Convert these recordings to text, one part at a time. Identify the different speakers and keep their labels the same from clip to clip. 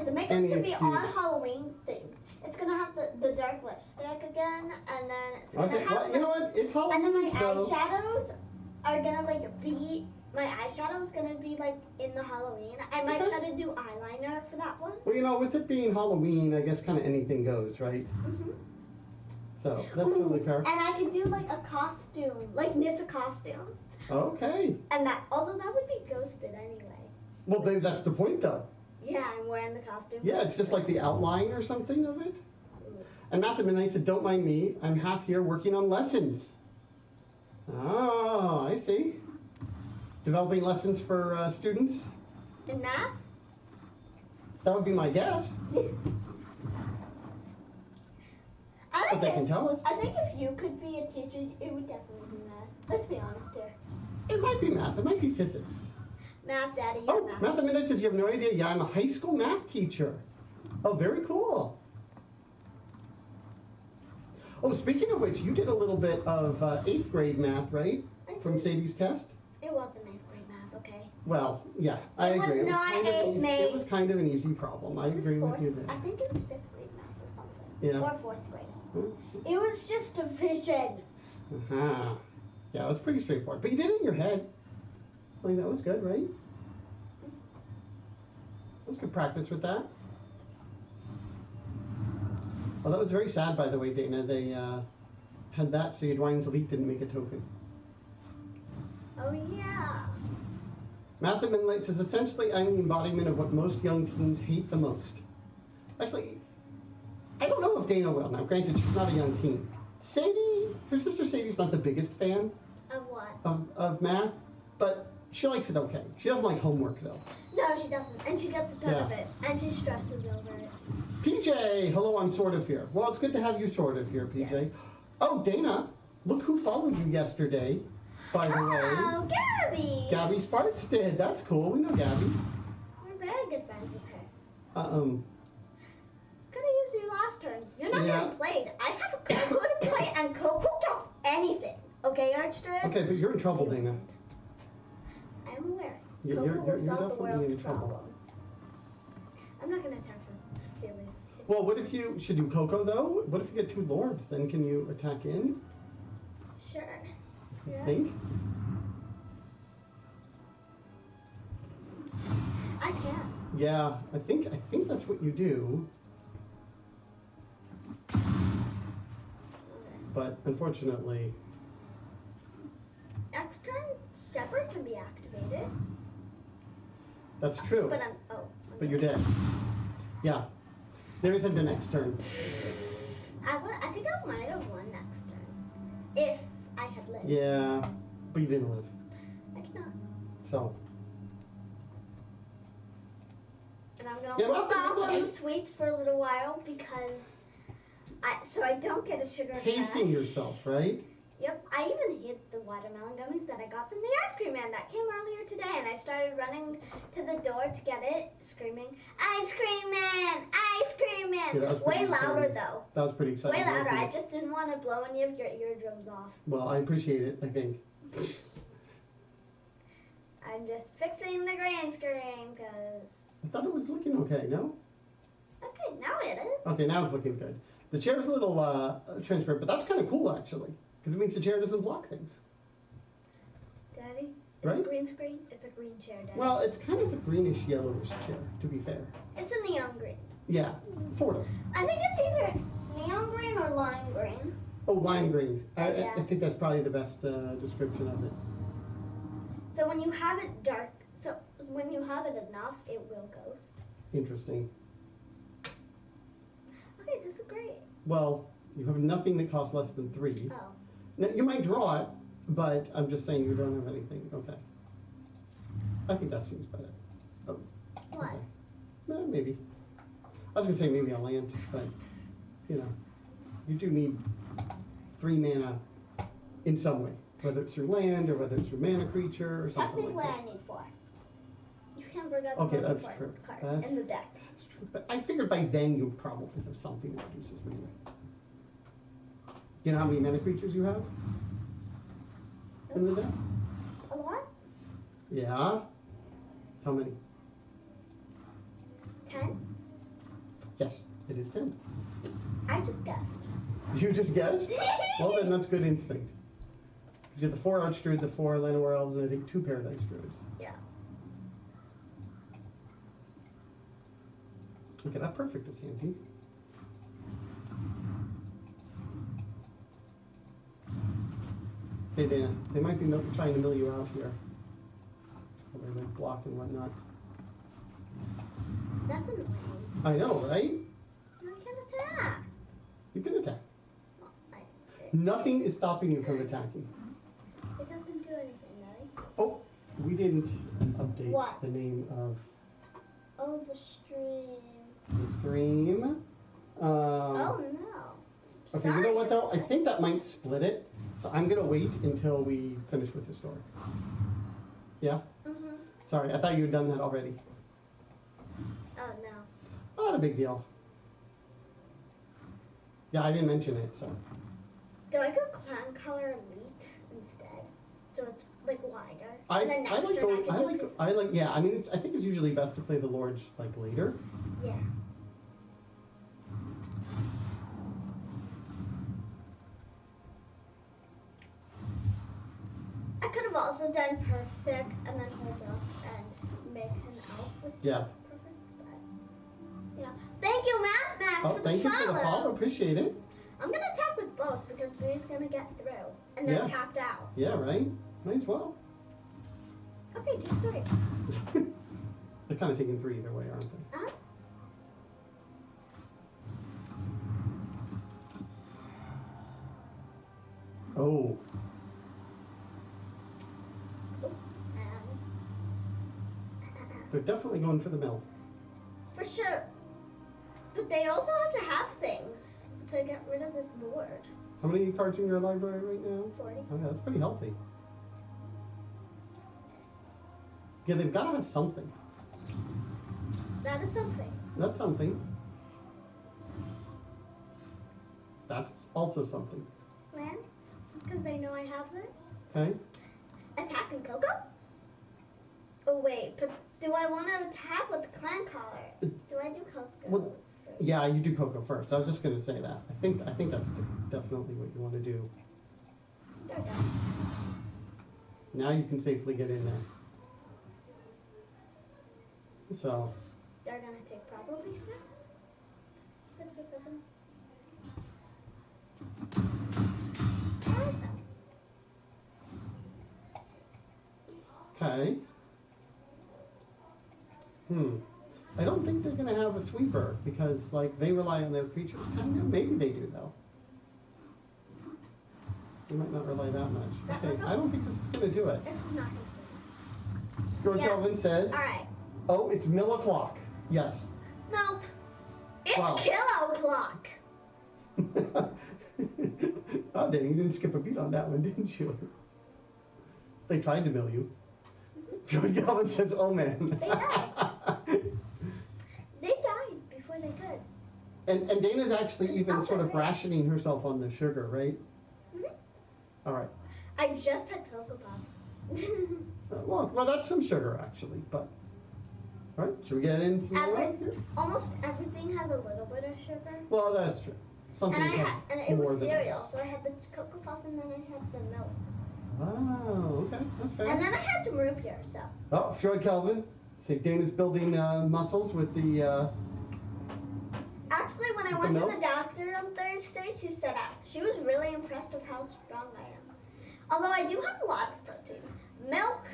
Speaker 1: the makeup's gonna be on Halloween themed. It's gonna have the dark lipstick again, and then it's gonna have.
Speaker 2: Well, you know what? It's Halloween.
Speaker 1: And then my eyeshadows are gonna like be. My eyeshadow is gonna be like in the Halloween. I might try to do eyeliner for that one.
Speaker 2: Well, you know, with it being Halloween, I guess kind of anything goes, right?
Speaker 1: Mhm.
Speaker 2: So that's totally fair.
Speaker 1: And I can do like a costume, like knit a costume.
Speaker 2: Okay.
Speaker 1: And that, although that would be ghosted anyway.
Speaker 2: Well, maybe that's the point, though.
Speaker 1: Yeah, I'm wearing the costume.
Speaker 2: Yeah, it's just like the outline or something of it. And Math at Midnight said, "Don't mind me. I'm half here working on lessons." Oh, I see. Developing lessons for students?
Speaker 1: In math?
Speaker 2: That would be my guess. But they can tell us.
Speaker 1: I think if you could be a teacher, it would definitely be math. Let's be honest here.
Speaker 2: It might be math. It might be physics.
Speaker 1: Math, Daddy.
Speaker 2: Oh, Math at Midnight says, "You have no idea." Yeah, I'm a high school math teacher. Oh, very cool. Oh, speaking of which, you did a little bit of 8th grade math, right? From Sadie's test?
Speaker 1: It wasn't 8th grade math, okay?
Speaker 2: Well, yeah, I agree.
Speaker 1: It was not 8th grade.
Speaker 2: It was kind of an easy problem. I agree with you there.
Speaker 1: I think it was 5th grade math or something.
Speaker 2: Yeah.
Speaker 1: Or 4th grade. It was just division.
Speaker 2: Uh-huh. Yeah, it was pretty straightforward. But you did it in your head. I think that was good, right? That was good practice with that. Well, that was very sad, by the way, Dana. They had that so your Dwynen's Elite didn't make a token.
Speaker 1: Oh, yeah.
Speaker 2: Math at Midnight says, "Essentially, I'm the embodiment of what most young teens hate the most." Actually, I don't know if Dana will. Now, granted, she's not a young teen. Sadie, her sister Sadie's not the biggest fan
Speaker 1: Of what?
Speaker 2: of math, but she likes it okay. She doesn't like homework, though.
Speaker 1: No, she doesn't. And she gets a ton of it. And she stresses over it.
Speaker 2: PJ, hello, I'm sort of here. Well, it's good to have you sort of here, PJ.
Speaker 1: Yes.
Speaker 2: Oh, Dana, look who followed you yesterday, by the way.
Speaker 1: Oh, Gabby!
Speaker 2: Gabby Sparks did. That's cool. We know Gabby.
Speaker 1: We're very good friends with her. Could have used you last turn. You're not getting played. I have a CoCo to play, and CoCo drops anything. Okay, Archdruid?
Speaker 2: Okay, but you're in trouble, Dana.
Speaker 1: I'm aware.
Speaker 2: You're
Speaker 1: CoCo will solve the
Speaker 2: definitely in
Speaker 1: world's
Speaker 2: trouble.
Speaker 1: problems. I'm not going to attack for stealing.
Speaker 2: Well, what if you should do CoCo, though? What if you get 2 lords? Then can you attack in?
Speaker 1: Sure.
Speaker 2: I
Speaker 1: Yes.
Speaker 2: think.
Speaker 1: I can.
Speaker 2: Yeah, I think that's what you do.
Speaker 1: Okay.
Speaker 2: But unfortunately,
Speaker 1: Next turn, Shepherd can be activated.
Speaker 2: that's true.
Speaker 1: But
Speaker 2: But you're dead. Yeah. There isn't a next turn.
Speaker 1: I think I might have won next turn. If I had lived.
Speaker 2: Yeah, but you didn't live.
Speaker 1: I did not.
Speaker 2: So.
Speaker 1: And I'm gonna
Speaker 2: Yeah,
Speaker 1: hold
Speaker 2: well,
Speaker 1: off on the sweets for a little while because so I don't get a sugar
Speaker 2: Pacing
Speaker 1: crash.
Speaker 2: yourself, right?
Speaker 1: Yep, I even hid the watermelon gummies that I got from the ice cream man that came earlier today, and I started running to the door to get it, screaming, "Ice cream man! Ice cream man!"
Speaker 2: Yeah, that was
Speaker 1: Way
Speaker 2: pretty
Speaker 1: louder
Speaker 2: exciting.
Speaker 1: though.
Speaker 2: That was pretty exciting.
Speaker 1: Way louder.
Speaker 2: wasn't
Speaker 1: I
Speaker 2: it?
Speaker 1: just didn't want to blow any of your eardrums off.
Speaker 2: Well, I appreciate it, I think.
Speaker 1: I'm just fixing the green screen because.
Speaker 2: I thought it was looking okay, no?
Speaker 1: Okay, now it is.
Speaker 2: Okay, now it's looking good. The chair's a little transparent, but that's kind of cool, actually. Because it means the chair doesn't block things.
Speaker 1: Daddy, it's
Speaker 2: Right?
Speaker 1: a green screen. It's a green chair, Daddy.
Speaker 2: Well, it's kind of a greenish yellowish chair, to be fair.
Speaker 1: It's a neon green.
Speaker 2: Yeah, sort of.
Speaker 1: I think it's either neon green or lime green.
Speaker 2: Oh, lime green.
Speaker 1: Yeah.
Speaker 2: I think that's probably the best description of it.
Speaker 1: So when you have it dark, so when you have it enough, it will ghost.
Speaker 2: Interesting.
Speaker 1: Okay, this is great.
Speaker 2: Well, you have nothing that costs less than 3.
Speaker 1: Oh.
Speaker 2: Now, you might draw it, but I'm just saying you don't have anything. Okay. I think that seems better. Oh.
Speaker 1: What?
Speaker 2: Okay. Well, maybe. I was going to say maybe a land, but, you know, you do need 3 mana in some way. Whether it's your land or whether it's your mana creature or something
Speaker 1: Technically,
Speaker 2: like that.
Speaker 1: I need 4. You can't forget the
Speaker 2: Okay,
Speaker 1: most
Speaker 2: that's
Speaker 1: important
Speaker 2: true.
Speaker 1: card in the deck.
Speaker 2: That's true. But I figured by then you'll probably have something that reduces mana. You know how many mana creatures you have in the deck?
Speaker 1: A lot?
Speaker 2: Yeah. How many?
Speaker 1: 10?
Speaker 2: Yes, it is 10.
Speaker 1: I just guessed.
Speaker 2: You just guessed? Well, then that's good instinct. Because you have the 4 Archdruid, the 4 Llanowar Elves, and I think 2 Paradise Druids.
Speaker 1: Yeah.
Speaker 2: Okay, that perfect is handy. Hey, Dana, they might be trying to mill you out here. Over the block and whatnot.
Speaker 1: That's annoying.
Speaker 2: I know, right?
Speaker 1: I can't attack.
Speaker 2: You can attack.
Speaker 1: Well,
Speaker 2: Nothing is stopping you from attacking.
Speaker 1: it doesn't do anything, right?
Speaker 2: Oh, we didn't update
Speaker 1: What?
Speaker 2: the name of
Speaker 1: Oh, the stream.
Speaker 2: the stream.
Speaker 1: Oh, no.
Speaker 2: Okay, you know what though? I think that might split it. So I'm gonna wait until we finish with the story. Yeah?
Speaker 1: Mm-hmm.
Speaker 2: Sorry, I thought you had done that already.
Speaker 1: Oh, no.
Speaker 2: Not a big deal. Yeah, I didn't mention it, so.
Speaker 1: Do I go Clancaller Elite instead? So it's like wider.
Speaker 2: I
Speaker 1: and then next
Speaker 2: like
Speaker 1: turn
Speaker 2: going,
Speaker 1: I can do
Speaker 2: yeah, I mean, I think it's usually best to play the Lords like later.
Speaker 1: Yeah. I could have also done perfect and then hold up and make him elf with
Speaker 2: Yeah.
Speaker 1: perfect, but yeah. Thank you, Mathmac,
Speaker 2: Oh,
Speaker 1: for
Speaker 2: thank
Speaker 1: the
Speaker 2: you for the follow. Appreciate it.
Speaker 1: I'm gonna attack with both because 3's gonna get through and then
Speaker 2: Yeah.
Speaker 1: tapped out.
Speaker 2: Yeah, right? Might as well.
Speaker 1: Okay, take 3.
Speaker 2: They're kind of taking 3 either way, aren't they?
Speaker 1: Uh-huh.
Speaker 2: Oh, they're definitely going for the mill.
Speaker 1: For sure. But they also have to have things to get rid of this board.
Speaker 2: How many cards in your library right now?
Speaker 1: 40.
Speaker 2: Oh, yeah, that's pretty healthy. Yeah, they've got to have something.
Speaker 1: That is something.
Speaker 2: That's something. That's also something.
Speaker 1: Land? Because they know I have it.
Speaker 2: Okay?
Speaker 1: Attack and CoCo? Oh wait, but do I want to attack with the Clancaller? Do I do CoCo?
Speaker 2: Well, yeah, you do CoCo first. I was just going to say that. I think that's definitely what you want to do.
Speaker 1: There we go.
Speaker 2: Now you can safely get in there. So,
Speaker 1: They're gonna take probably 6 or 7. I like them.
Speaker 2: okay. I don't think they're going to have a sweeper because, like, they rely on their creatures. Kind of. Maybe they do, though. They might not rely that much. Okay, I don't think this is going to do it.
Speaker 1: This is not gonna
Speaker 2: George
Speaker 1: Yeah.
Speaker 2: Kelvin says,
Speaker 1: Alright.
Speaker 2: oh, it's mill o'clock. Yes.
Speaker 1: Nope. It's
Speaker 2: Wow.
Speaker 1: kill o'clock.
Speaker 2: Oh, Danny, you didn't skip a beat on that one, didn't you? They tried to mill you. George Kelvin says, oh, man.
Speaker 1: They died. They died before they could.
Speaker 2: And Dana's actually even
Speaker 1: Oh,
Speaker 2: sort of
Speaker 1: right.
Speaker 2: rationing herself on the sugar, right?
Speaker 1: Mhm.
Speaker 2: All right.
Speaker 1: I just had Cocoa Puffs.
Speaker 2: Well, that's some sugar, actually, but... All right, should we get in some more here?
Speaker 1: Almost everything has a little bit of sugar.
Speaker 2: Well, that's true. Something
Speaker 1: And it was
Speaker 2: more than
Speaker 1: cereal,
Speaker 2: others.
Speaker 1: so I had the Cocoa Puffs and then I had the milk.
Speaker 2: Oh, okay, that's fair.
Speaker 1: And then I had some root beer, so.
Speaker 2: Oh, Freud Kelvin. Say Dana's building muscles with the...
Speaker 1: Actually, when I
Speaker 2: The
Speaker 1: went to
Speaker 2: milk?
Speaker 1: the doctor on Thursday, she said she was really impressed with how strong I am. Although I do have a lot of protein. Milk,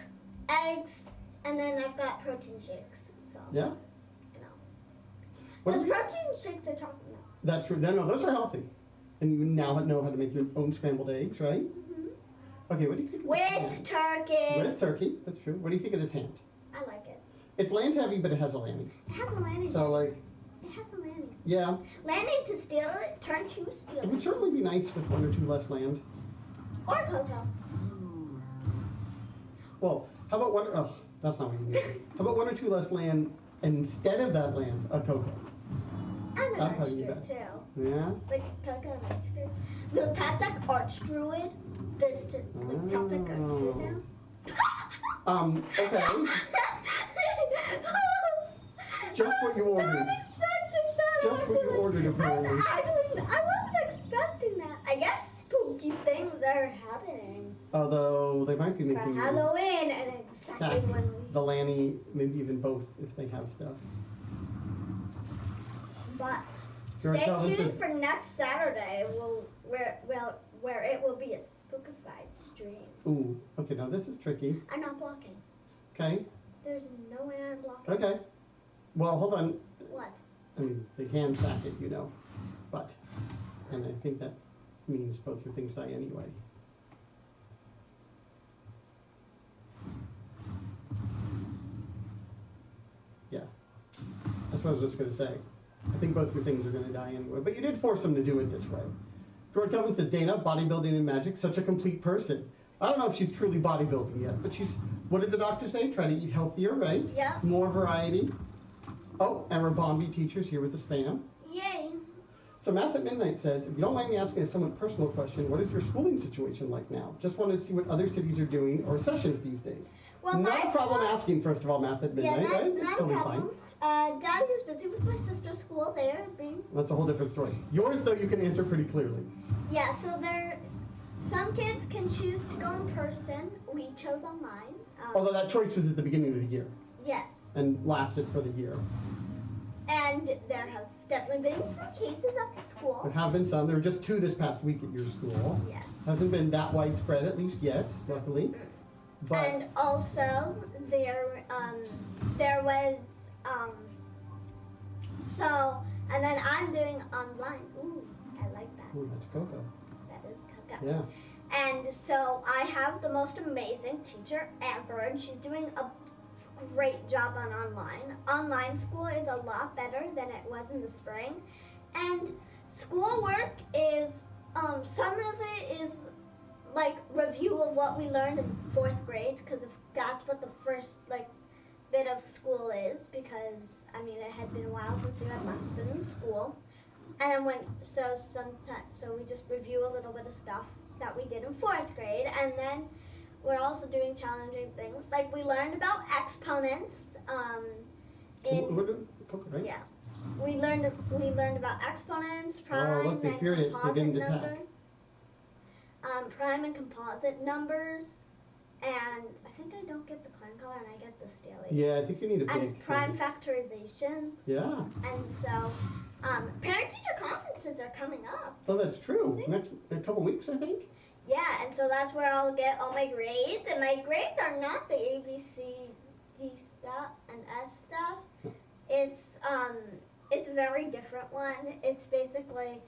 Speaker 1: eggs, and then I've got protein shakes. So,
Speaker 2: Yeah?
Speaker 1: you know.
Speaker 2: What
Speaker 1: Those
Speaker 2: is it?
Speaker 1: protein shakes are talking about.
Speaker 2: That's true. No, those are healthy. And you now know how to make your own scrambled eggs, right?
Speaker 1: Mm-hmm.
Speaker 2: Okay, what do you think of this hand?
Speaker 1: With turkey.
Speaker 2: With turkey, that's true. What do you think of this hand?
Speaker 1: I like it.
Speaker 2: It's land heavy, but it has a landing.
Speaker 1: It has a landing.
Speaker 2: So, like,
Speaker 1: It has a landing.
Speaker 2: yeah,
Speaker 1: Landing to steal it, turn to steal
Speaker 2: it would
Speaker 1: it.
Speaker 2: certainly be nice with 1 or 2 less land.
Speaker 1: Or Cocoa.
Speaker 2: Well, how about one? Oh, that's not what you need. How about 1 or 2 less land instead of that land, a cocoa?
Speaker 1: And an
Speaker 2: That'd probably be
Speaker 1: Archdruid
Speaker 2: better.
Speaker 1: too.
Speaker 2: Yeah.
Speaker 1: Like Cocoa and Archdruid. No, tap deck Archdruid. This to like tap deck Archdruid now.
Speaker 2: Okay. Just what you ordered.
Speaker 1: Not expecting that.
Speaker 2: Just what you ordered, apparently.
Speaker 1: I wasn't expecting that. I guess spooky things are happening.
Speaker 2: Although they might be
Speaker 1: For
Speaker 2: making
Speaker 1: Halloween and exactly
Speaker 2: Sat,
Speaker 1: when we...
Speaker 2: the Lanny, maybe even both if they have stuff.
Speaker 1: But
Speaker 2: George
Speaker 1: stay
Speaker 2: Calvin
Speaker 1: tuned
Speaker 2: says-
Speaker 1: for next Saturday, where it will be a spookified stream.
Speaker 2: Ooh, okay, now this is tricky.
Speaker 1: I'm not blocking.
Speaker 2: Okay,
Speaker 1: There's no way I'm blocking.
Speaker 2: okay. Well, hold on.
Speaker 1: What?
Speaker 2: I mean, they can sack it, you know. But, and I think that means both your things die anyway. Yeah. That's what I was just going to say. I think both your things are going to die anyway. But you did force them to do it this way. George Kelvin says, Dana, bodybuilding and magic, such a complete person. I don't know if she's truly bodybuilding yet, but she's, what did the doctor say? Try to eat healthier, right?
Speaker 1: Yeah.
Speaker 2: More variety. Oh, and our Bombi teacher's here with the spam.
Speaker 1: Yay.
Speaker 2: So Math at Midnight says, if you don't mind me asking a somewhat personal question, what is your schooling situation like now? Just wanted to see what other cities are doing or sessions these days.
Speaker 1: Well,
Speaker 2: Not a problem
Speaker 1: school...
Speaker 2: asking, first of all, Math at Midnight, right? It's
Speaker 1: not
Speaker 2: totally
Speaker 1: a problem. Dad is busy with my sister's school there.
Speaker 2: That's a whole different story. Yours, though, you can answer pretty clearly.
Speaker 1: Yeah, so some kids can choose to go in person. We chose online.
Speaker 2: Although that choice was at the beginning of the year
Speaker 1: Yes.
Speaker 2: and lasted for the year.
Speaker 1: And there have definitely been some cases at the school.
Speaker 2: There have been some. There were just 2 this past week at your school.
Speaker 1: Yes.
Speaker 2: Hasn't been that widespread, at least yet, luckily. But
Speaker 1: And also there was and then I'm doing online. Ooh, I like that.
Speaker 2: ooh, that's CoCo.
Speaker 1: That is CoCo.
Speaker 2: Yeah.
Speaker 1: And so I have the most amazing teacher ever, and she's doing a great job on online. Online school is a lot better than it was in the spring. And schoolwork is, some of it is like review of what we learned in 4th grade, because that's what the first bit of school is, because I mean it had been a while since you had last been in school. And then so we just review a little bit of stuff that we did in 4th grade, and then we're also doing challenging things. Like we learned about exponents.
Speaker 2: CoCo, right?
Speaker 1: Yeah, we learned about exponents, prime,
Speaker 2: look, they
Speaker 1: and
Speaker 2: feared it. They
Speaker 1: composite
Speaker 2: didn't attack.
Speaker 1: number. Prime and composite numbers, and I think I don't get the Clancaller and I get the Staley.
Speaker 2: Yeah, I think you need a big
Speaker 1: And prime
Speaker 2: thing.
Speaker 1: factorizations.
Speaker 2: Yeah.
Speaker 1: And so, parent-teacher conferences are coming up.
Speaker 2: Oh, that's true. Next a couple weeks, I think.
Speaker 1: Yeah, and so that's where I'll get all my grades. And my grades are not the A, B, C, D stuff and S stuff. It's a very different one. It's basically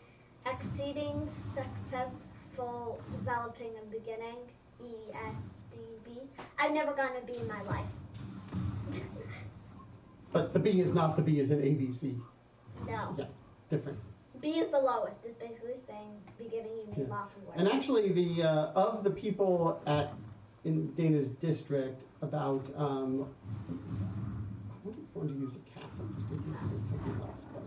Speaker 1: exceeding successful developing and beginning, ESDB. I've never gotten a B in my life.
Speaker 2: But the B is not the B as in ABC.
Speaker 1: No.
Speaker 2: Yeah, different.
Speaker 1: B is the lowest. It's basically saying beginning you need lots of work.
Speaker 2: And actually, the of the people in Dana's district, about I wonder if I want to use a castle just in case we get something else. But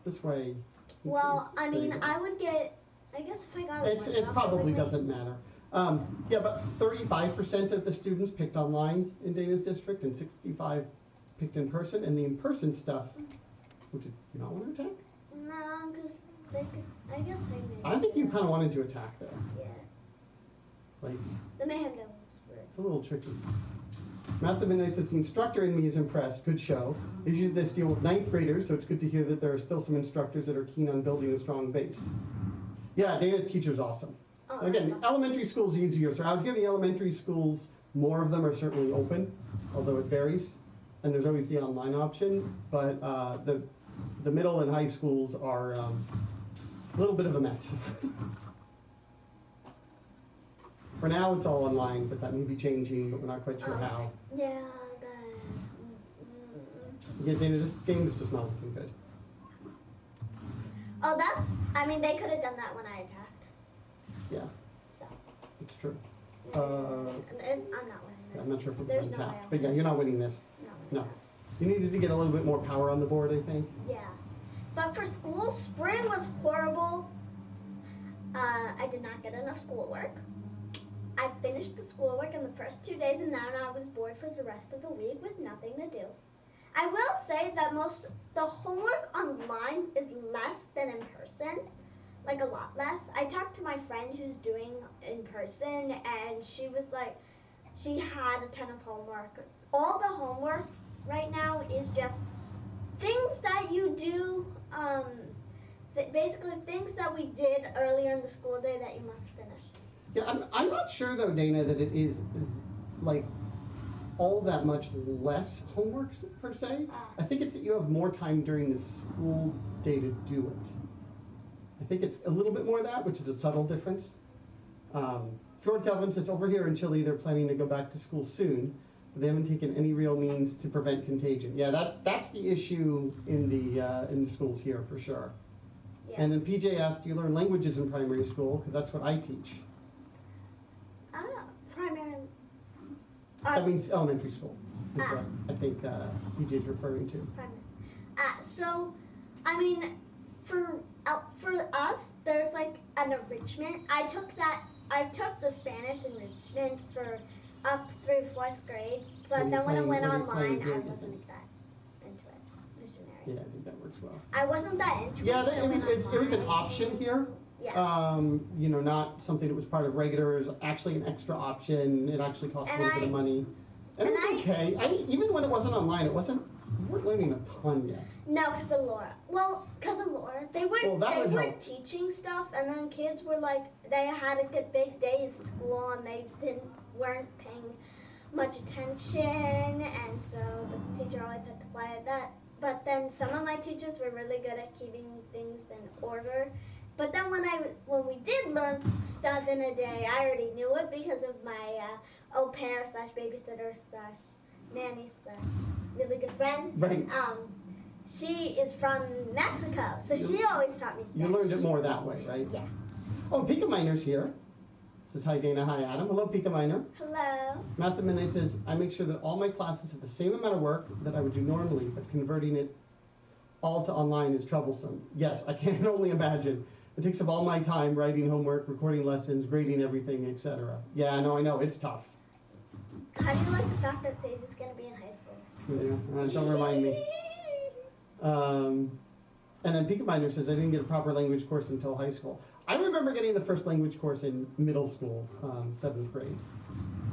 Speaker 2: this way.
Speaker 1: Well, I mean, I would get. I guess if I got
Speaker 2: It probably doesn't matter. Yeah, but 35% of the students picked online in Dana's district, and 65 picked in person. And the in-person stuff, did you not want to attack?
Speaker 1: No, because they could. I guess they may.
Speaker 2: I think you kind of wanted to attack, though.
Speaker 1: Yeah.
Speaker 2: Like,
Speaker 1: The Mayhem Devils were.
Speaker 2: it's a little tricky. Math of Midnight says, the instructor in me is impressed. Good show. They usually this deal with 9th graders, so it's good to hear that there are still some instructors that are keen on building a strong base. Yeah, Dana's teacher's awesome.
Speaker 1: Oh,
Speaker 2: Again, elementary school's easier, so I would give the elementary schools, more of them are certainly open, although it varies, and there's always the online option, but the middle and high schools are a little bit of a mess. For now, it's all online, but that may be changing, but we're not quite sure how.
Speaker 1: Yeah.
Speaker 2: Yeah, Dana, this game is just not looking good.
Speaker 1: Oh, I mean, they could have done that when I attacked.
Speaker 2: Yeah,
Speaker 1: So.
Speaker 2: it's true.
Speaker 1: And I'm not winning this.
Speaker 2: I'm not sure if it
Speaker 1: There's
Speaker 2: was
Speaker 1: no way
Speaker 2: untapped,
Speaker 1: I'll
Speaker 2: but yeah,
Speaker 1: win.
Speaker 2: you're not winning this.
Speaker 1: No.
Speaker 2: No. You needed to get a little bit more power on the board, I think.
Speaker 1: Yeah. But for school, spring was horrible. I did not get enough schoolwork. I finished the schoolwork in the first 2 days, and then I was bored for the rest of the week with nothing to do. I will say that the homework online is less than in person, like a lot less. I talked to my friend who's doing in person, and she was like, she had a ton of homework. All the homework right now is just things that you do, basically things that we did earlier in the school day that you must finish.
Speaker 2: Yeah, I'm not sure though, Dana, that it is like all that much less homework per se. I think it's that you have more time during the school day to do it. I think it's a little bit more of that, which is a subtle difference. Fjord Kelvin says over here in Chile they're planning to go back to school soon, but they haven't taken any real means to prevent contagion. Yeah, that's the issue in the schools here for sure. Yeah. And then PJ asked, do you learn languages in primary school? Because that's what I teach.
Speaker 1: Primary.
Speaker 2: That means elementary school, is what I think PJ is referring to.
Speaker 1: So, I mean, for us, there's like an enrichment. I took the Spanish enrichment for up through 4th grade, but then when I went online, I wasn't that into it. Visionary.
Speaker 2: Yeah, I think that works well.
Speaker 1: I wasn't that into it.
Speaker 2: Yeah, it was an option here.
Speaker 1: Yeah.
Speaker 2: You know, not something that was part of regular. It was actually an extra option. It actually cost a little bit of money. And it was okay. Even when it wasn't online, we weren't learning a ton yet.
Speaker 1: No, because of Laura. Well, because of Laura. They were teaching stuff, and then kids were like, they had a good big day at school, and they weren't paying much attention, and so the teacher always had to play that. But then some of my teachers were really good at keeping things in order. But then when we did learn stuff in a day, I already knew it because of my au pair / babysitter / nanny / really good friend.
Speaker 2: Right.
Speaker 1: She is from Mexico, so she always taught me Spanish.
Speaker 2: You learned it more that way, right?
Speaker 1: Yeah.
Speaker 2: Oh, Pika Miner's here. Says hi Dana, hi Adam. Hello Pika Miner.
Speaker 1: Hello.
Speaker 2: Math at Midnight says, I make sure that all my classes have the same amount of work that I would do normally, but converting it all to online is troublesome. Yes, I can only imagine. It takes up all my time writing homework, recording lessons, grading everything, etc. Yeah, no, I know, it's tough.
Speaker 1: How do you like the fact that Sage is going to be in high school?
Speaker 2: Yeah, don't remind me. And then Pika Miner says, I didn't get a proper language course until high school. I remember getting the first language course in middle school, 7th grade.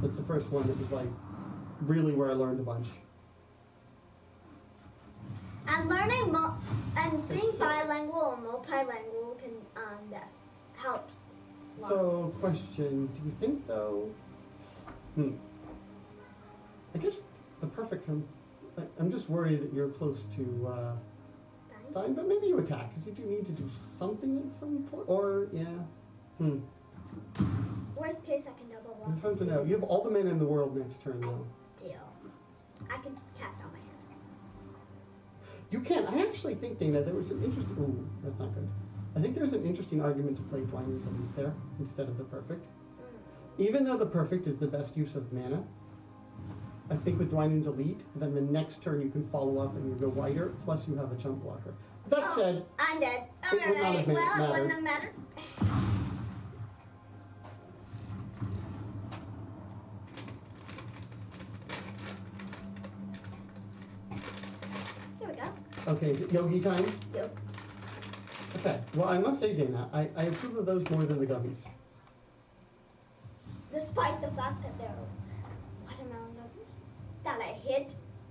Speaker 2: That's the first one that was like really where I learned a bunch.
Speaker 1: And learning being bilingual or multilingual can that helps.
Speaker 2: So, question: do you think though? I guess the perfect. I'm just worried that you're close to dying, but maybe you attack because you do need to do something at some point. Or
Speaker 1: Worst case, I can double block.
Speaker 2: It's hard to know. You have all the mana in the world next turn, though.
Speaker 1: Deal. I can cast out my hand.
Speaker 2: You can. I actually think, Dana, there was an interesting... Ooh, that's not good. I think there's an interesting argument to play Dwynen's Elite there instead of the Perfect. Even though the Perfect is the best use of mana, I think with Dwynen's Elite, then the next turn you can follow up and you go wider, plus you have a chump blocker. That said...
Speaker 1: I'm dead.
Speaker 2: It would not have
Speaker 1: it wouldn't have mattered.
Speaker 2: Okay, is it Yogi time?
Speaker 1: Yep.
Speaker 2: Okay, well, I must say, Dana, I approve of those more than the gummies.
Speaker 1: Despite the fact that they're watermelon gummies that I hid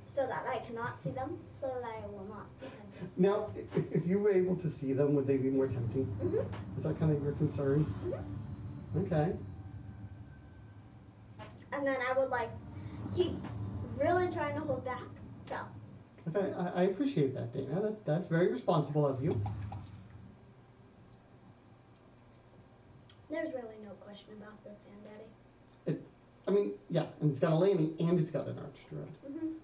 Speaker 1: so that I cannot see them, so that I will not be tempted.
Speaker 2: Now, if you were able to see them, would they be more tempting?
Speaker 1: Mm-hmm.
Speaker 2: Is that kind of your concern?
Speaker 1: Mm-hmm.
Speaker 2: Okay.
Speaker 1: And then I would, keep really trying to hold back, so...
Speaker 2: Okay, I appreciate that, Dana. That's very responsible of you.
Speaker 1: There's really no question about this hand, Daddy.
Speaker 2: Yeah, and it's got a Lanny and it's got an Archdruid.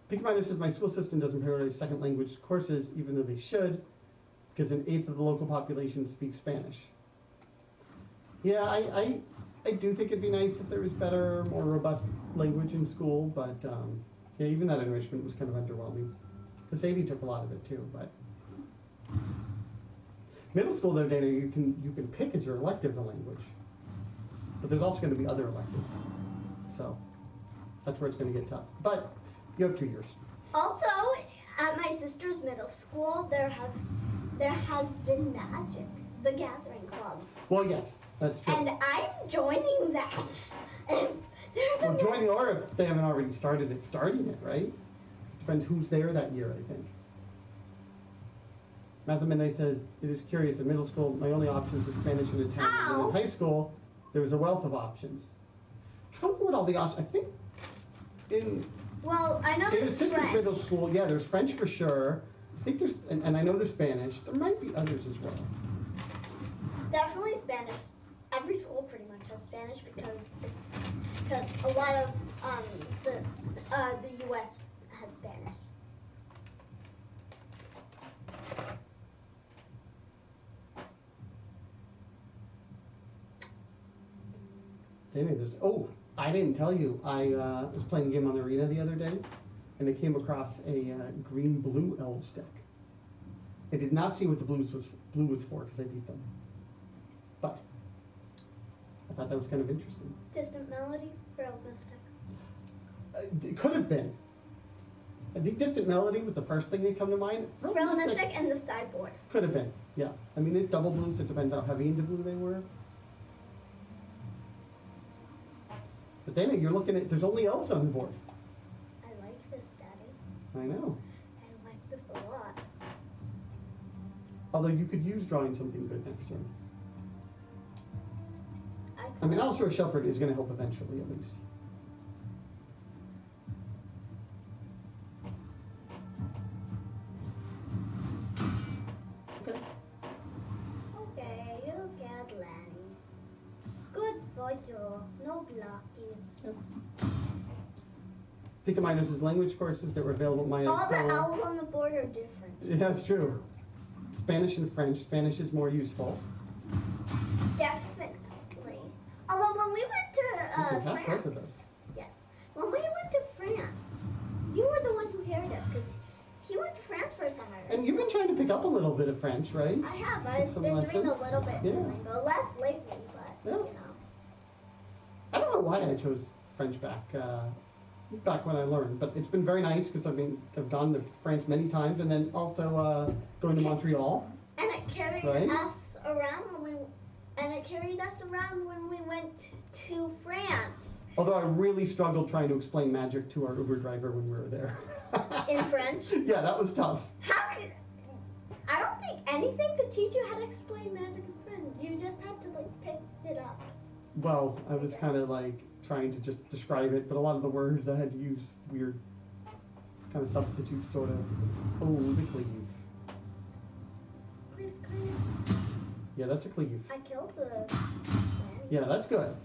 Speaker 2: Pink Miner says, my school system doesn't prioritize second language courses, even though they should, because an eighth of the local population speaks Spanish. Yeah, I do think it'd be nice if there was better, more robust language in school, but yeah, even that enrichment was kind of underwhelming. The Sadie took a lot of it too, but middle school though, Dana, you can pick as your elective the language, but there's also going to be other electives, so that's where it's going to get tough. But you have 2 years.
Speaker 1: Also, sister's middle school, there has been Magic, the Gathering clubs.
Speaker 2: Well, yes, that's true.
Speaker 1: And I'm joining that. And there's
Speaker 2: joining, or if they haven't already started it, starting it, right? Depends who's there that year, I think. Matthew Midnight says, it is curious, in middle school, my only options were Spanish and Italian. And in high school, there was a wealth of options. I don't know what all the options, I think
Speaker 1: I know
Speaker 2: in assistant
Speaker 1: French.
Speaker 2: middle school, yeah, there's French for sure. I think there's, and I know there's Spanish. There might be others as well.
Speaker 1: Definitely Spanish. Every school pretty much has Spanish because a lot of the U.S. has Spanish.
Speaker 2: I didn't tell you. I was playing a game on Arena the other day, and I came across a green-blue Elves deck. I did not see what the blue was for because I beat them. But I thought that was kind of interesting.
Speaker 1: Distant Melody, Real Mystic.
Speaker 2: It could have been. I think Distant Melody was the first thing that come to mind.
Speaker 1: Real Mystic and the sideboard.
Speaker 2: Could have been, yeah. I mean, it's double blues. It depends how heavy into blue they were. But then you're looking at, there's only Elves on the board.
Speaker 1: I like this, Daddy.
Speaker 2: I know.
Speaker 1: I like this a lot.
Speaker 2: Although you could use drawing something good next turn. I mean, Allosaurus Shepherd is going to help eventually, at least. Okay.
Speaker 1: Okay, you get Lanny. Good for you. No blockies.
Speaker 2: Yep. Picamino's language courses that were available at my
Speaker 1: All the
Speaker 2: school.
Speaker 1: elves on the board are different.
Speaker 2: Yeah, that's true. Spanish and French. Spanish is more useful.
Speaker 1: Definitely. Although when we went to
Speaker 2: both of
Speaker 1: France,
Speaker 2: those.
Speaker 1: yes, when we went to France, you were the one who heard us because he went to France for summer.
Speaker 2: And you've been trying to pick up a little bit of French, right?
Speaker 1: I have. I've
Speaker 2: Some
Speaker 1: been doing
Speaker 2: lessons?
Speaker 1: a little bit
Speaker 2: Yeah.
Speaker 1: Duolingo, less lately, but
Speaker 2: Yeah.
Speaker 1: you know.
Speaker 2: I don't know why I chose French back when I learned, but it's been very nice because I've gone to France many times, and then also going to Montreal.
Speaker 1: And it carried
Speaker 2: Right?
Speaker 1: us around when we went to France.
Speaker 2: Although I really struggled trying to explain magic to our Uber driver when we were there.
Speaker 1: In French?
Speaker 2: Yeah, that was tough.
Speaker 1: I don't think anything could teach you how to explain magic in French. You just had to pick it up.
Speaker 2: Well, I was kind of trying to just describe it, but a lot of the words I had to use weird kind of substitutes, sort of. Oh, the cleave.
Speaker 1: Cleave.
Speaker 2: Yeah, that's a cleave.
Speaker 1: I killed the...
Speaker 2: Yeah, that's good.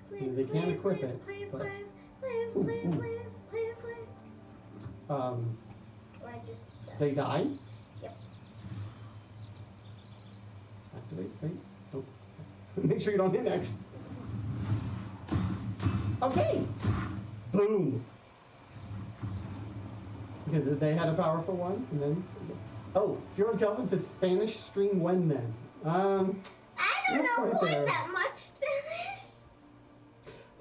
Speaker 1: Cleave,
Speaker 2: They can't equip
Speaker 1: cleave,
Speaker 2: it,
Speaker 1: Cleave,
Speaker 2: but-
Speaker 1: cleave. Or I just...
Speaker 2: They die?
Speaker 1: Yep.
Speaker 2: Activate, right? Oh. Make sure you don't hit next. Okay. Boom. Okay, they had a powerful one, and then... Oh, Fjord Kelvin says Spanish stream when then?
Speaker 1: I don't know
Speaker 2: right
Speaker 1: what
Speaker 2: there.
Speaker 1: that much Spanish.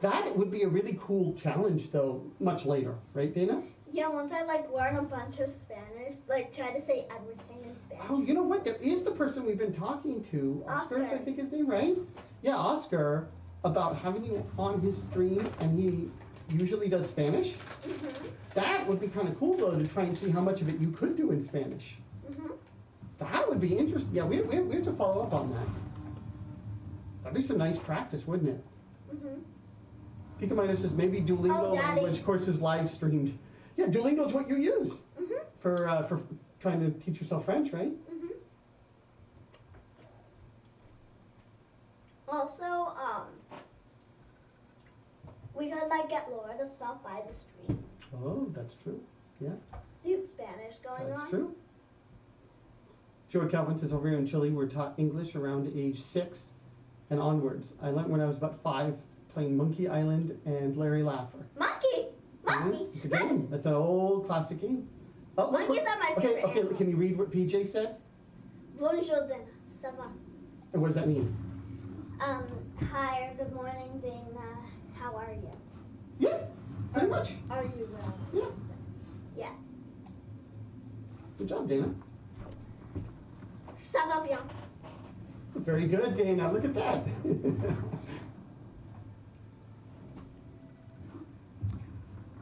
Speaker 2: That would be a really cool challenge, though, much later. Right, Dana?
Speaker 1: Yeah, once I learn a bunch of Spanish, try to say everything in Spanish.
Speaker 2: Oh, you know what? There is the person we've been talking to. Oscar.
Speaker 1: Oscar.
Speaker 2: I think his name, right? Yeah, Oscar, about having you on his stream, and he usually does Spanish.
Speaker 1: Mm-hmm.
Speaker 2: That would be kind of cool, though, to try and see how much of it you could do in Spanish.
Speaker 1: Mm-hmm.
Speaker 2: That would be interesting. Yeah, we have to follow up on that. That'd be some nice practice, wouldn't it?
Speaker 1: Mm-hmm.
Speaker 2: Pika Minus says maybe Duolingo language courses live streamed. Yeah, Duolingo's what you use for trying to teach yourself French, right?
Speaker 1: Mm-hmm. Also, we could get Laura to stop by the street.
Speaker 2: Oh, that's true. Yeah,
Speaker 1: See the Spanish going on.
Speaker 2: that's true. Fjord Calvin says over here in Chile, we're taught English around age 6 and onwards. I learned when I was about 5 playing Monkey Island and Larry Laffer.
Speaker 1: Monkey.
Speaker 2: It's a game. That's an old classic game. Oh, look,
Speaker 1: Monkeys are my favorite
Speaker 2: Okay,
Speaker 1: animals.
Speaker 2: can you read what PJ said?
Speaker 1: Bonjour, Dana. Ça va?
Speaker 2: And what does that mean?
Speaker 1: Hi, or good morning, Dana. How are you?
Speaker 2: Yeah, pretty much.
Speaker 1: Are you well?
Speaker 2: Yeah.
Speaker 1: Yeah.
Speaker 2: Good job, Dana.
Speaker 1: Ça va bien.
Speaker 2: Very good, Dana. Look at that.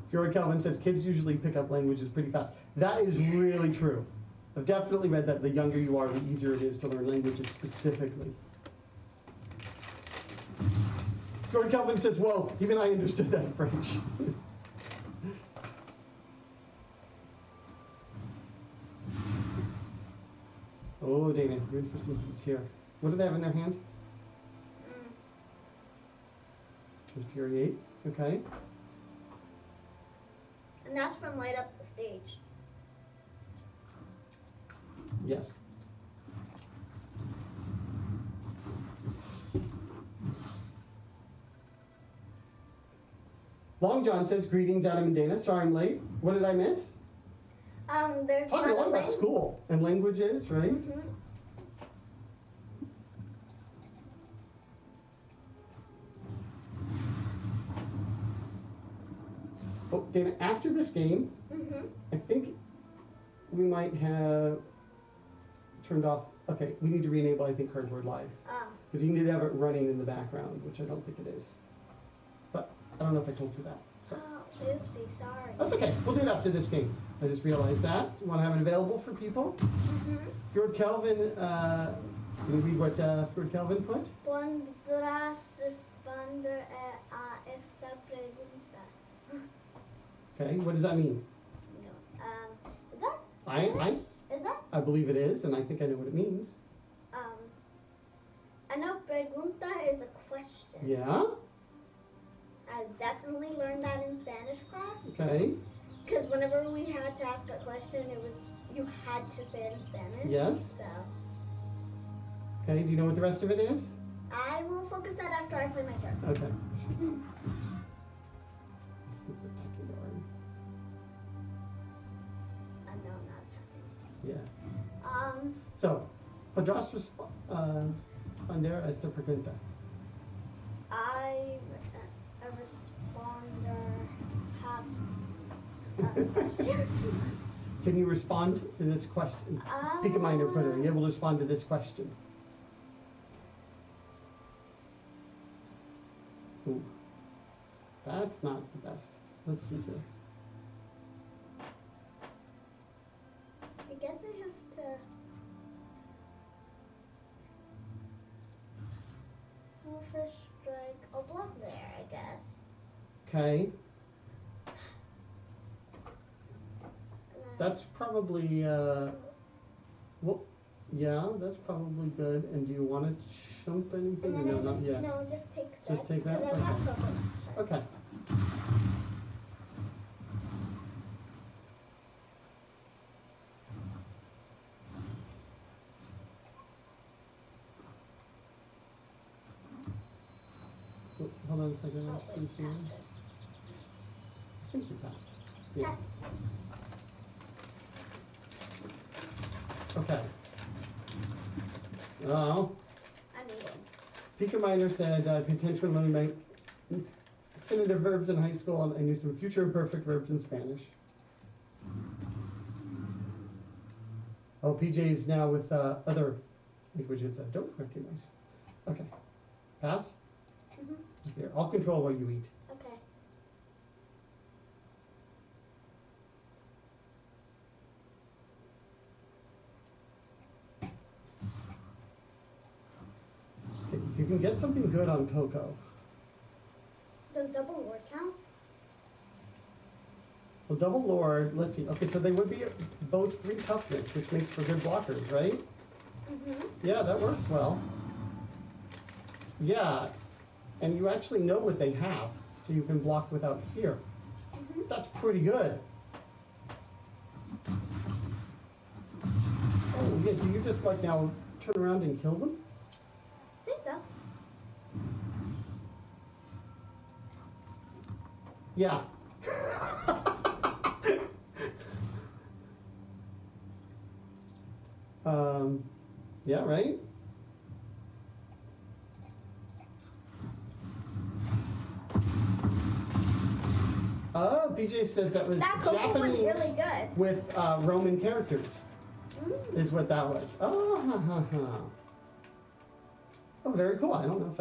Speaker 2: Fjord Kelvin says kids usually pick up languages pretty fast. That is really true. I've definitely read that the younger you are, the easier it is to learn languages specifically. Fjord Kelvin says, whoa, even I understood that in French. Oh, Dana, you're in for some heats here. What do they have in their hand? Infuriate. Okay.
Speaker 1: And that's from Light Up the Stage.
Speaker 2: Yes. Long John says, greetings, Adam and Dana. Sorry I'm late. What did I miss?
Speaker 1: There's
Speaker 2: Talking a lot about school and languages, right?
Speaker 1: Mm-hmm.
Speaker 2: Oh, Dana, after this game, I think we might have turned off. Okay, we need to re-enable, I think, Cardboard Live. Because you need to have it running in the background, which I don't think it is. But I don't know if I told you that. So.
Speaker 1: Oh, oopsie, sorry.
Speaker 2: That's okay. We'll do it after this game. I just realized that. You want to have it available for people? Fjord Kelvin, can you read what Fjord Kelvin put?
Speaker 1: Podrás responder a esta pregunta.
Speaker 2: Okay, what does that mean?
Speaker 1: No. Is that
Speaker 2: I
Speaker 1: Is that?
Speaker 2: I believe it is, and I think I know what it means.
Speaker 1: I know pregunta is a question.
Speaker 2: Yeah?
Speaker 1: I definitely learned that in Spanish class.
Speaker 2: Okay.
Speaker 1: Because whenever we had to ask a question, you had to say it in Spanish.
Speaker 2: Yes.
Speaker 1: So
Speaker 2: Okay, do you know what the rest of it is?
Speaker 1: I will focus that after I play my turn.
Speaker 2: Okay.
Speaker 1: No, not attacking.
Speaker 2: Yeah. So, podrás responder a esta pregunta.
Speaker 1: I a responder have a question.
Speaker 2: Can you respond to this question? Pick a minor putter. Are you able to respond to this question? Ooh. That's not the best. Let's see here.
Speaker 1: I guess I have to. Well, first strike. I'll block there, I guess.
Speaker 2: Okay.
Speaker 1: And then
Speaker 2: That's probably, well, yeah, that's probably good. And do you want to jump anything?
Speaker 1: and then
Speaker 2: No,
Speaker 1: I
Speaker 2: not
Speaker 1: just,
Speaker 2: yet.
Speaker 1: No, just take sets.
Speaker 2: Just take that?
Speaker 1: Because I've got
Speaker 2: Okay.
Speaker 1: CoCo next turn.
Speaker 2: Okay. Oh, hold on a second.
Speaker 1: Oh,
Speaker 2: I'll see
Speaker 1: wait,
Speaker 2: here.
Speaker 1: faster.
Speaker 2: I think you pass. Yeah. Okay. Oh.
Speaker 1: I'm eating.
Speaker 2: Pika Miner said, contention learning my infinitive verbs in high school, and I knew some future imperfect verbs in Spanish. Oh, PJ is now with other languages I don't recognize. Okay. Pass? Here, I'll control what you eat.
Speaker 1: Okay.
Speaker 2: If you can get something good on CoCo.
Speaker 1: Does double lord count?
Speaker 2: Well, double lord, let's see. Okay, so they would be both 3 toughness, which makes for good blockers, right? Yeah, that works well. Yeah, and you actually know what they have, so you can block without fear. That's pretty good. Oh, yeah, do you just like now turn around and kill them?
Speaker 1: I think so.
Speaker 2: Yeah. Yeah, right? PJ says that was
Speaker 1: That CoCo
Speaker 2: Japanese
Speaker 1: was really good.
Speaker 2: with Roman characters. Is what that was. Oh, oh, very cool. I don't know if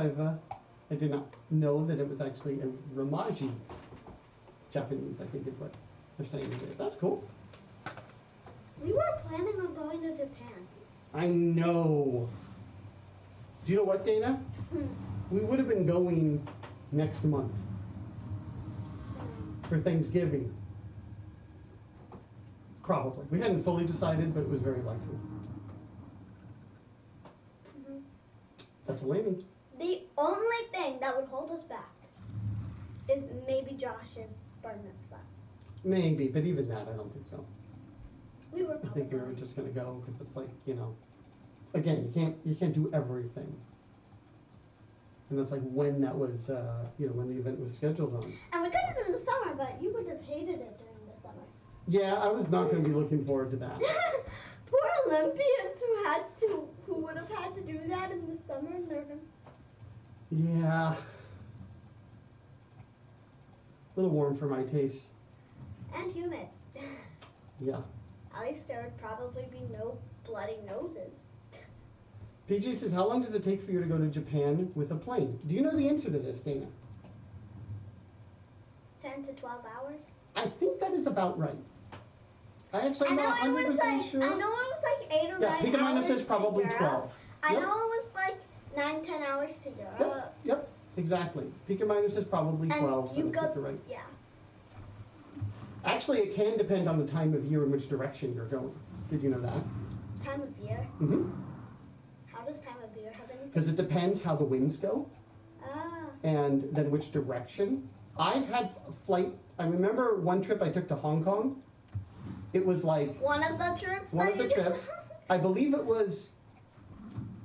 Speaker 2: I did not know that it was actually a Romaji. Japanese, I think is what they're saying it is. That's cool.
Speaker 1: We were planning on going to Japan.
Speaker 2: I know. Do you know what, Dana? We would have been going next month for Thanksgiving. Probably. We hadn't fully decided, but it was very likely. That's Laney.
Speaker 1: The only thing that would hold us back is maybe Josh's bar mitzvah.
Speaker 2: Maybe, but even that, I don't think so.
Speaker 1: We were
Speaker 2: I
Speaker 1: probably
Speaker 2: think we were
Speaker 1: going.
Speaker 2: just going to go because it's like, you know, again, you can't do everything. And that's like when that was, you know, when the event was scheduled on.
Speaker 1: And we could have in the summer, but you would have hated it during the summer.
Speaker 2: Yeah, I was not going to be looking forward to that.
Speaker 1: Poor Olympians who would have had to do that in the summer, and they're gonna...
Speaker 2: Yeah. A little warm for my taste.
Speaker 1: And humid.
Speaker 2: Yeah.
Speaker 1: At least there would probably be no bloody noses.
Speaker 2: PJ says, how long does it take for you to go to Japan with a plane? Do you know the answer to this, Dana?
Speaker 1: 10 to 12 hours.
Speaker 2: I think that is about right. I actually am not 100% sure.
Speaker 1: I know it was like 8 or 9 hours.
Speaker 2: Yeah, Pika Minor says probably
Speaker 1: to
Speaker 2: 12.
Speaker 1: I
Speaker 2: Yep.
Speaker 1: know it was like 9-10 hours to Europe.
Speaker 2: Yep, exactly. Pika Minor says probably 12.
Speaker 1: And you
Speaker 2: but I think
Speaker 1: go,
Speaker 2: you're right.
Speaker 1: yeah.
Speaker 2: Actually, it can depend on the time of year in which direction you're going. Did you know that?
Speaker 1: Time of year.
Speaker 2: Mm-hmm.
Speaker 1: How does time of year have anything?
Speaker 2: Because it depends how the winds go and then which direction. I've had flight. I remember one trip I took to Hong Kong. It was like
Speaker 1: One of the trips.
Speaker 2: one of the trips. I believe it was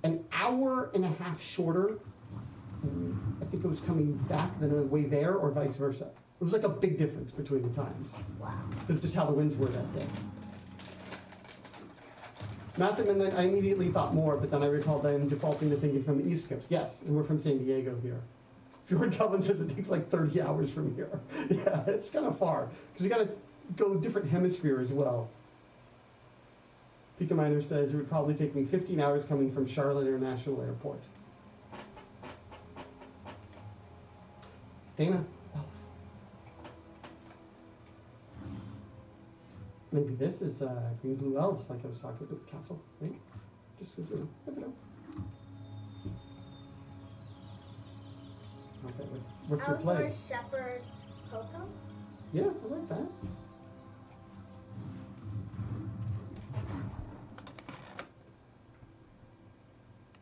Speaker 2: an hour and a half shorter. I think it was coming back than on the way there, or vice versa. It was like a big difference between the times.
Speaker 1: Wow.
Speaker 2: It's just how the winds were that day. Matthew, and then I immediately thought more, but then I recalled I'm defaulting to thinking from the East Coast. Yes, and we're from San Diego here. Fjord Calvin says it takes like 30 hours from here. Yeah, it's kind of far, because we got to go different hemisphere as well. Pika Minor says it would probably take me 15 hours coming from Charlotte International Airport. Dana? Maybe this is green blue elves, like I was talking about Castle, right? Just you know, never know. Okay, what's your play?
Speaker 1: Allosaurus Shepherd, CoCo.
Speaker 2: Yeah, I like that.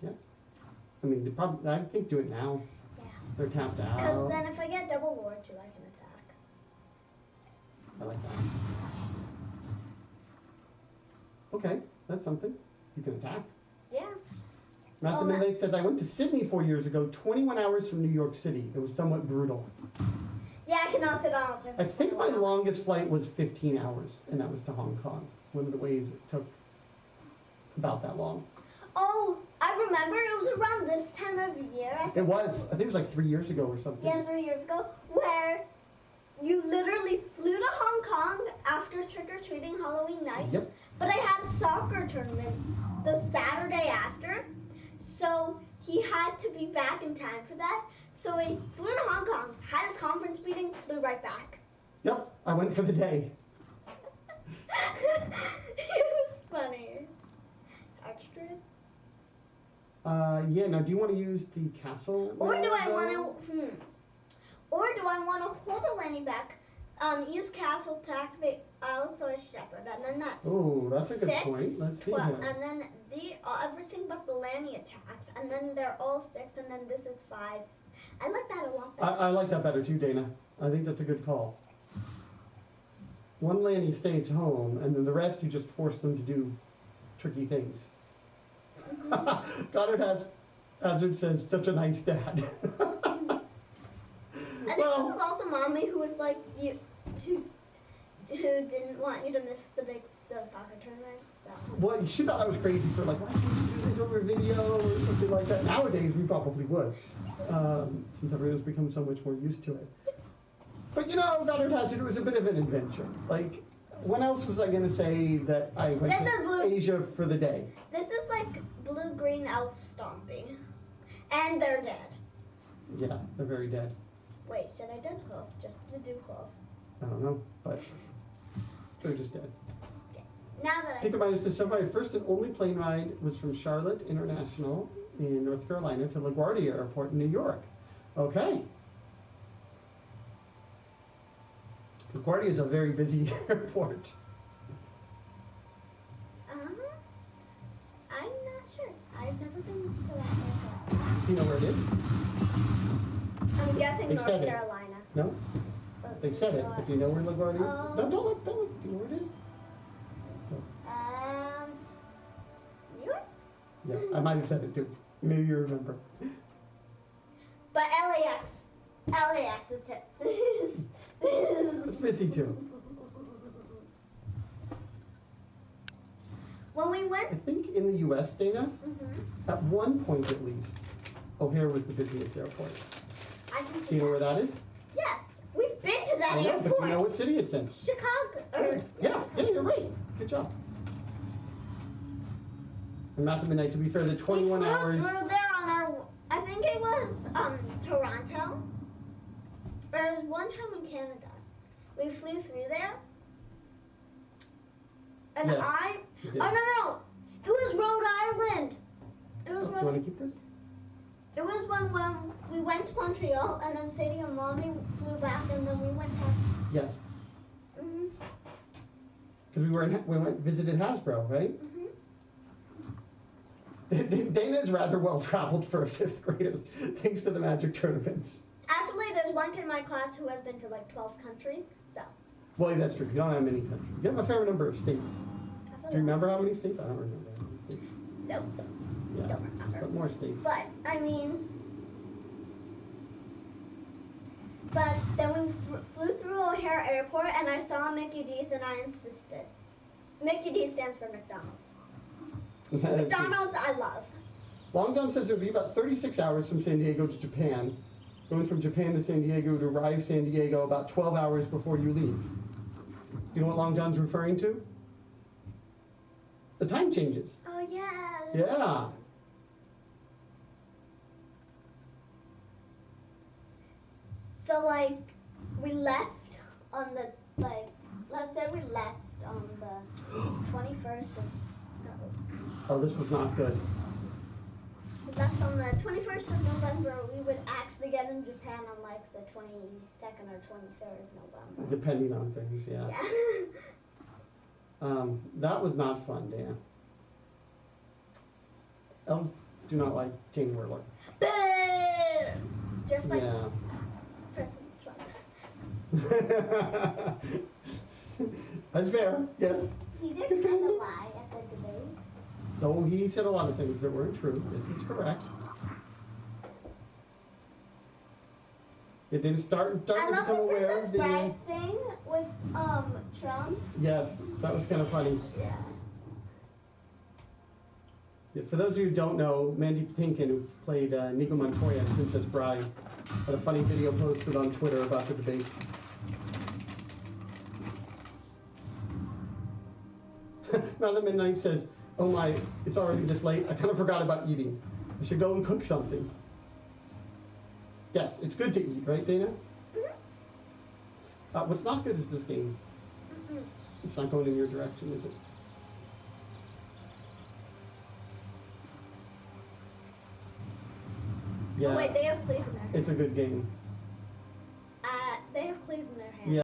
Speaker 2: Yeah, I mean, they probably I think do it now.
Speaker 1: Yeah.
Speaker 2: They're tapped out.
Speaker 1: Because then if I get double Lord 2, I can attack.
Speaker 2: I like that. Okay, that's something. You can attack.
Speaker 1: Yeah.
Speaker 2: Matthew Millake says, I went to Sydney 4 years ago, 21 hours from New York City. It was somewhat brutal.
Speaker 1: Yeah, I cannot sit on a plane.
Speaker 2: I think my longest flight was 15 hours, and that was to Hong Kong. One of the ways it took about that long.
Speaker 1: Oh, I remember it was around this time of year.
Speaker 2: It was. I think it was like 3 years ago or something.
Speaker 1: Yeah, 3 years ago, where you literally flew to Hong Kong after trick-or-treating Halloween night.
Speaker 2: Yep.
Speaker 1: But I had a soccer tournament the Saturday after, so he had to be back in time for that. So he flew to Hong Kong, had his conference meeting, flew right back.
Speaker 2: Yep, I went for the day.
Speaker 1: It was funny. Archdruid?
Speaker 2: Yeah, now do you want to use the castle?
Speaker 1: Or do I
Speaker 2: though?
Speaker 1: want to, Or do I want to hold a landing back, use castle to activate Allosaurus Shepherd, and then that's
Speaker 2: Oh, that's a good
Speaker 1: 6,
Speaker 2: point. Let's see
Speaker 1: 12,
Speaker 2: here.
Speaker 1: and then everything but the Lanny attacks, and then they're all 6, and then this is 5. I like that a lot better.
Speaker 2: I like that better too, Dana. I think that's a good call. One Lanny stays home, and then the rest you just force them to do tricky things. Goddard Hazard says, such a nice dad.
Speaker 1: I think it was also Mommy who was like, who didn't want you to miss the soccer tournament, so.
Speaker 2: Well, she thought I was crazy for like, why can't you do this over video or something like that. Nowadays, we probably would, since everyone's become so much more used to it. But you know, Goddard Hazard, it was a bit of an adventure. Like, when else was I going to say that I went to Asia for the day?
Speaker 1: This is like blue-green elf stomping. And they're dead.
Speaker 2: Yeah, they're very dead.
Speaker 1: Wait, should I do Clove? Just to do Clove.
Speaker 2: I don't know, but they're just dead.
Speaker 1: Okay. Now that
Speaker 2: Think about it, says, so my first and only plane ride was from Charlotte International in North Carolina to LaGuardia Airport in New York. Okay. LaGuardia is a very busy airport.
Speaker 1: I'm not sure. I've never been to that airport.
Speaker 2: Do you know where it is?
Speaker 1: I'm guessing
Speaker 2: They
Speaker 1: North
Speaker 2: said it.
Speaker 1: Carolina.
Speaker 2: No? They said it, but do you know where LaGuardia is? No, don't look. Do you know where it is?
Speaker 1: New York?
Speaker 2: Yeah, I might have said it too. Maybe you remember.
Speaker 1: But LAX is
Speaker 2: It's busy too.
Speaker 1: When we went,
Speaker 2: I think in the U.S., Dana, at one point at least, O'Hare was the busiest airport.
Speaker 1: I can see
Speaker 2: Do you know where that is?
Speaker 1: Yes, we've been to that
Speaker 2: I know,
Speaker 1: airport.
Speaker 2: but do you know what city it's in?
Speaker 1: Chicago.
Speaker 2: Yeah, you're right. Good job. And Math at Midnight, to be fair, the 21
Speaker 1: we
Speaker 2: hours.
Speaker 1: flew there on our, I think it was Toronto. There was one time in Canada. We flew through there. And
Speaker 2: Yes,
Speaker 1: oh no, it was Rhode Island. It was
Speaker 2: Do you want to keep this?
Speaker 1: It was when we went to Montreal and then Sadie and Mommy flew back and then we went back.
Speaker 2: Yes.
Speaker 1: Mhm.
Speaker 2: Because we went visited Hasbro, right? Dana is rather well traveled for a 5th grader, thanks to the Magic tournaments.
Speaker 1: Actually, there's one kid in my class who has been to like 12 countries, so.
Speaker 2: Well, that's true. You don't have many countries. You have a fair number of states. Do you remember how many states? I don't remember how many states.
Speaker 1: Nope.
Speaker 2: Yeah,
Speaker 1: Don't remember.
Speaker 2: but more states.
Speaker 1: But, I mean, but then we flew through O'Hare Airport and I saw Mickey D's and I insisted. Mickey D stands for McDonald's. McDonald's I love.
Speaker 2: Long John says it would be about 36 hours from San Diego to Japan. Going from Japan to San Diego to arrive San Diego about 12 hours before you leave. You know what Long John's referring to? The time changes.
Speaker 1: Oh, yeah.
Speaker 2: Yeah.
Speaker 1: So, like, we left on the, like, let's say we left on the 21st of,
Speaker 2: Oh, this was not good.
Speaker 1: we left on the 21st of November. We would actually get in Japan on, like, the 22nd or 23rd of November.
Speaker 2: Depending on things, yeah.
Speaker 1: Yeah.
Speaker 2: That was not fun, Dan. Elves do not like Jane Whirler.
Speaker 1: Just like
Speaker 2: Yeah.
Speaker 1: President Trump.
Speaker 2: That's fair, yes.
Speaker 1: He did kind of lie at the debate.
Speaker 2: Though he said a lot of things that weren't true. This is correct. It didn't start to
Speaker 1: I love
Speaker 2: become
Speaker 1: the
Speaker 2: aware of
Speaker 1: Princess
Speaker 2: the...
Speaker 1: Bride thing with Trump.
Speaker 2: Yes, that was kind of funny.
Speaker 1: Yeah.
Speaker 2: Yeah, for those of you who don't know, Mandy Patinkin, who played Nico Montoya in Princess Bride, had a funny video posted on Twitter about the debates. Now the Midnight says, oh my, it's already this late. I kind of forgot about eating. I should go and cook something. Yes, it's good to eat, right, Dana? What's not good is this game. It's not going in your direction, is it? Yeah.
Speaker 1: Oh, wait, they have cleave in their hand.
Speaker 2: It's a good game.
Speaker 1: They have cleave in their hand.
Speaker 2: Yeah.